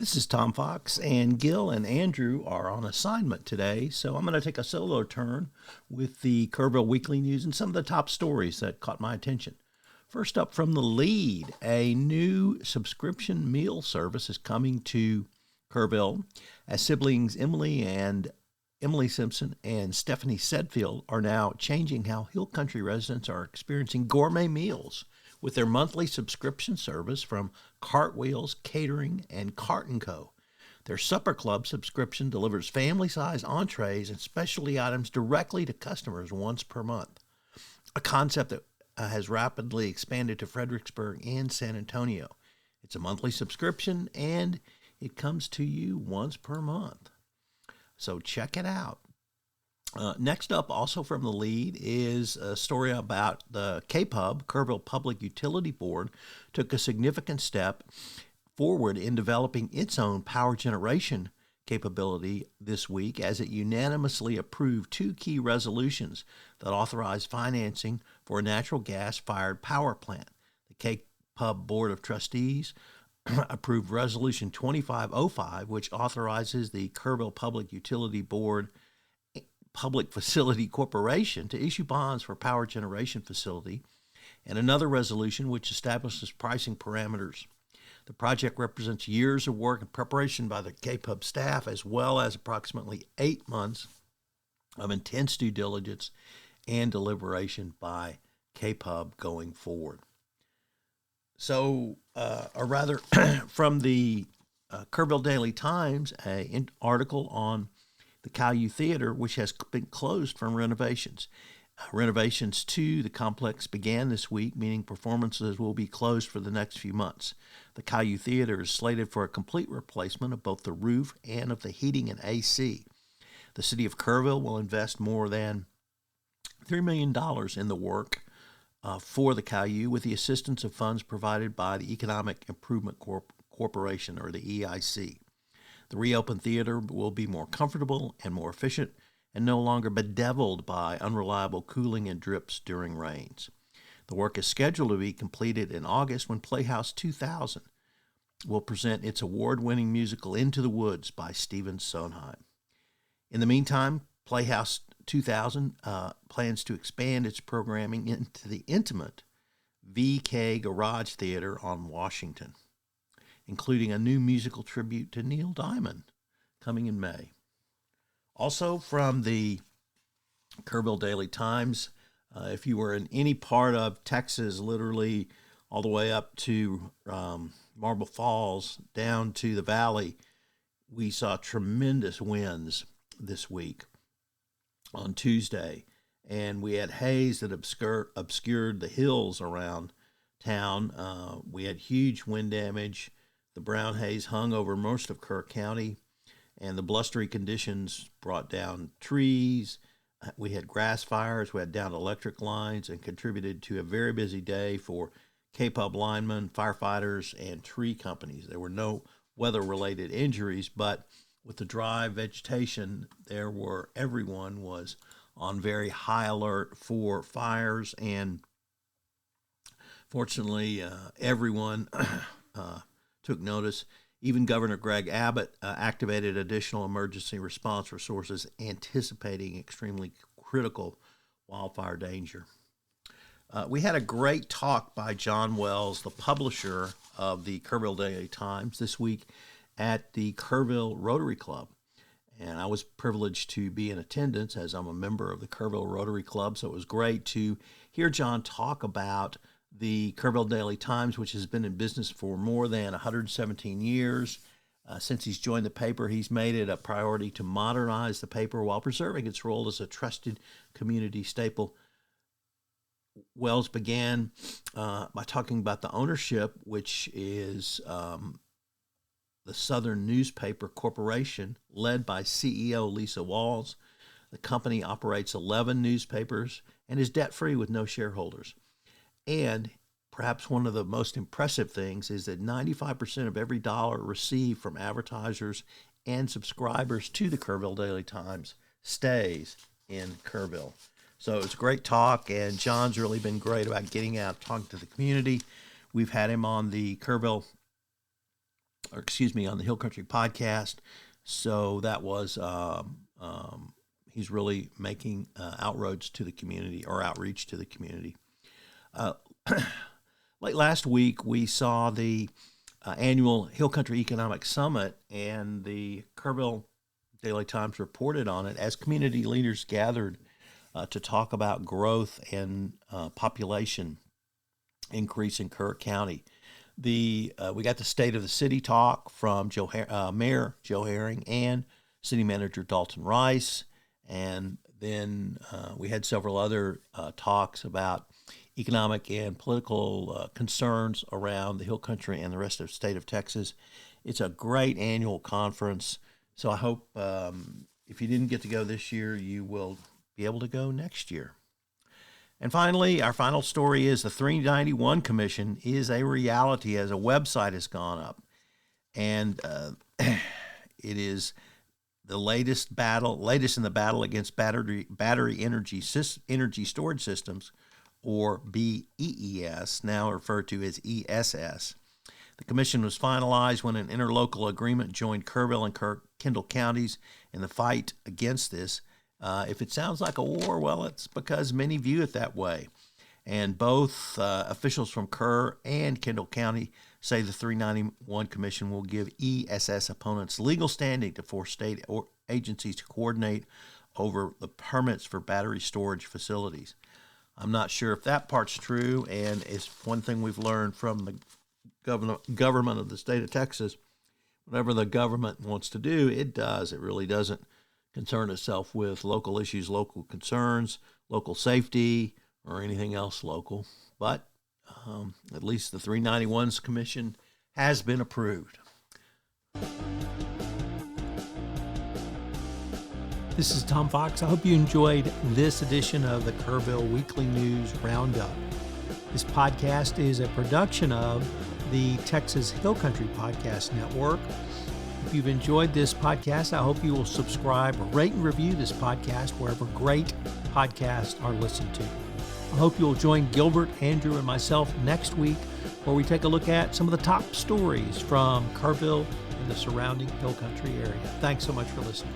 This is Tom Fox, and Gil and Andrew are on assignment today, so I'm going to take a solo turn with the Kerrville Weekly News and some of the top stories that caught my attention. First up from the lead, a new subscription meal service is coming to Kerrville as siblings Emily Simpson and Stephanie Sedfield are now changing how Hill Country residents are experiencing gourmet meals with their monthly subscription service from Cartwheels Catering and Cart & Co. Their Supper Club subscription delivers family-sized entrees and specialty items directly to customers once per month, a concept that has rapidly expanded to Fredericksburg and San Antonio. It's a monthly subscription, and it comes to you once per month. So check it out. Next up, also from the lead, is a story about the KPUB, Kerrville Public Utility Board, took a significant step forward in developing its own power generation capability this week as it unanimously approved two key resolutions that authorize financing for a natural gas-fired power plant. The KPUB Board of Trustees approved Resolution 2505, which authorizes the Kerrville Public Utility Board Public Facility Corporation to issue bonds for power generation facility, and another resolution which establishes pricing parameters. The project represents years of work and preparation by the KPUB staff, as well as approximately 8 months of intense due diligence and deliberation by KPUB going forward. So, from the Kerrville Daily Times, an article on the KPUB Theater, which has been closed from renovations. Renovations to the complex began this week, meaning performances will be closed for the next few months. The KPUB Theater is slated for a complete replacement of both the roof and of the heating and AC. The city of Kerrville will invest more than $3 million in the work for the KPUB with the assistance of funds provided by the Economic Improvement Corporation, or the EIC. The reopened theater will be more comfortable and more efficient and no longer bedeviled by unreliable cooling and drips during rains. The work is scheduled to be completed in August when Playhouse 2000 will present its award-winning musical Into the Woods by Stephen Sondheim. In the meantime, Playhouse 2000 plans to expand its programming into the intimate VK Garage Theater on Washington, including a new musical tribute to Neil Diamond coming in May. Also from the Kerrville Daily Times, if you were in any part of Texas, literally all the way up to Marble Falls, down to the valley, we saw tremendous winds this week on Tuesday, and we had haze that obscured the hills around town. We had huge wind damage. The brown haze hung over most of Kerr County, and the blustery conditions brought down trees. We had grass fires. We had downed electric lines and contributed to a very busy day for KPUB linemen, firefighters, and tree companies. There were no weather-related injuries, but with the dry vegetation, everyone was on very high alert for fires, and fortunately, everyone took notice. Even Governor Greg Abbott activated additional emergency response resources, anticipating extremely critical wildfire danger. We had a great talk by John Wells, the publisher of the Kerrville Daily Times, this week at the Kerrville Rotary Club. And I was privileged to be in attendance as I'm a member of the Kerrville Rotary Club, so it was great to hear John talk about the Kerrville Daily Times, which has been in business for more than 117 years. Since he's joined the paper, he's made it a priority to modernize the paper while preserving its role as a trusted community staple. Wells began by talking about the ownership, which is the Southern Newspaper Corporation, led by CEO Lisa Walls. The company operates 11 newspapers and is debt-free with no shareholders. And perhaps one of the most impressive things is that 95% of every dollar received from advertisers and subscribers to the Kerrville Daily Times stays in Kerrville. So it's a great talk, and John's really been great about getting out, talking to the community. We've had him on the Kerrville on the Hill Country podcast. So that was, he's really making outreach to the community. Late last week, we saw the annual Hill Country Economic Summit, and the Kerrville Daily Times reported on it as community leaders gathered to talk about growth and population increase in Kerr County. We got the State of the City talk from Mayor Joe Herring and City Manager Dalton Rice, and then we had several other talks about economic and political concerns around the Hill Country and the rest of the state of Texas. It's a great annual conference, so I hope if you didn't get to go this year, you will be able to go next year. And finally, our final story is the 391 Commission is a reality as a website has gone up. And it is the latest in the battle against battery energy storage systems, or BEES, now referred to as ESS. The commission was finalized when an interlocal agreement joined Kerrville and Kendall counties in the fight against this. If it sounds like a war, well, it's because many view it that way. And both officials from Kerr and Kendall County say the 391 Commission will give ESS opponents legal standing to force state agencies to coordinate over the permits for battery storage facilities. I'm not sure if that part's true, and it's one thing we've learned from the government of the state of Texas. Whatever the government wants to do, it does. It really doesn't concern itself with local issues, local concerns, local safety, or anything else local. But at least the 391's Commission has been approved. This is Tom Fox. I hope you enjoyed this edition of the Kerrville Weekly News Roundup. This podcast is a production of the Texas Hill Country Podcast Network. If you've enjoyed this podcast, I hope you will subscribe or rate and review this podcast wherever great podcasts are listened to. I hope you'll join Gilbert, Andrew, and myself next week, where we take a look at some of the top stories from Kerrville and the surrounding Hill Country area. Thanks so much for listening.